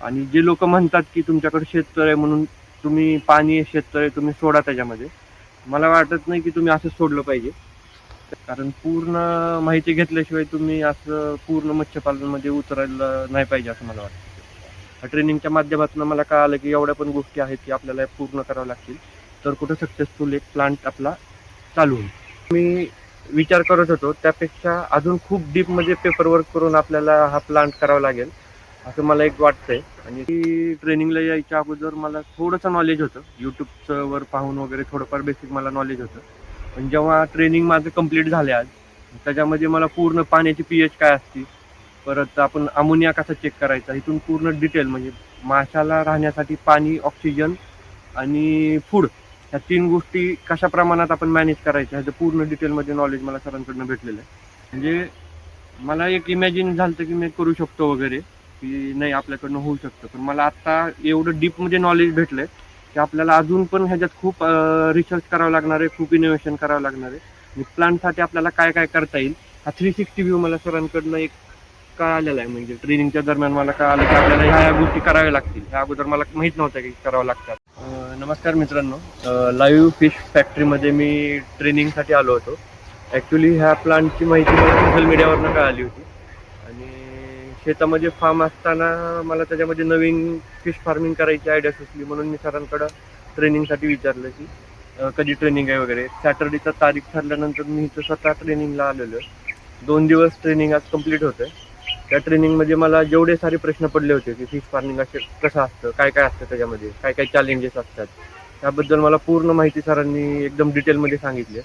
आणि जे लोक म्हणतात की तुमच्याकडे शेततळ आहे म्हणून तुम्ही पाणी शेततळ आहे तुम्ही सोडा त्याच्यामध्ये, मला वाटत नाही की तुम्ही असं सोडलं पाहिजे. कारण पूर्ण माहिती घेतल्याशिवाय तुम्ही असं पूर्ण मत्स्यपालनमध्ये उतरायला नाही पाहिजे असं मला वाटतं. ट्रेनिंगच्या माध्यमातून मला कळालं की एवढ्या पण गोष्टी आहेत की आपल्याला पूर्ण कराव्या लागतील तर कुठं सक्सेसफुल एक प्लांट आपला चालू होईल. मी विचार करत होतो त्यापेक्षा अजून खूप डीपमध्ये पेपरवर्क करून आपल्याला हा प्लांट करावा लागेल असं मला एक वाटतंय. आणि ती ट्रेनिंगला यायच्या अगोदर मला थोडंसं नॉलेज होतं, यूट्यूबचं वर पाहून वगैरे थोडंफार बेसिक मला नॉलेज होतं. पण जेव्हा ट्रेनिंग माझं कंप्लीट झाले आज, त्याच्यामध्ये मला पूर्ण पाण्याची पीएच काय असते, परत आपण अमोनिया कसा चेक करायचा, इथून पूर्ण डिटेल म्हणजे माशाला राहण्यासाठी पाणी, ऑक्सिजन आणि फूड ह्या 3 गोष्टी कशा प्रमाणात आपण मॅनेज करायच्या ह्याचं पूर्ण डिटेलमध्ये नॉलेज मला सरांकडनं भेटलेलं आहे. म्हणजे मला एक इमॅजिन झालं की मी करू शकतो वगैरे, की नाही आपल्याकडनं होऊ शकतं. पण मला आत्ता एवढं डीपमध्ये नॉलेज भेटलंय की आपल्याला अजून पण ह्याच्यात खूप रिसर्च करावं लागणार आहे, खूप इनोव्हेशन करावं लागणार आहे. आणि प्लांटसाठी आपल्याला काय काय करता येईल हा 360 व्ह्यू मला सरांकडनं एक कळालेला आहे. म्हणजे ट्रेनिंगच्या दरम्यान मला कळालं की आपल्याला ह्या गोष्टी कराव्या लागतील. ह्या अगोदर मला माहीत नव्हत्या की करावं लागतात. नमस्कार मित्रांनो, लाईव्ह फिश फॅक्टरीमध्ये मी ट्रेनिंगसाठी आलो होतो. ॲक्च्युली ह्या प्लांटची माहिती मला सोशल मीडियावरनं कळाली होती आणि शेतामध्ये फार्म असताना मला त्याच्यामध्ये नवीन फिश फार्मिंग करायची आयडिया सुचली म्हणून मी सरांकडं ट्रेनिंगसाठी विचारलं की कधी ट्रेनिंग आहे वगैरे. सॅटर्डेचा तारीख ठरल्यानंतर मी इथं स्वतः ट्रेनिंगला आलेलो आहे. 2 दिवस ट्रेनिंग आज कंप्लीट होतं. त्या ट्रेनिंगमध्ये मला जेवढे सारे प्रश्न पडले होते की फिश फार्मिंग असे कसं असतं, काय काय असतं त्याच्यामध्ये, काय काय चॅलेंजेस असतात, त्याबद्दल मला पूर्ण माहिती सरांनी एकदम डिटेलमध्ये सांगितली.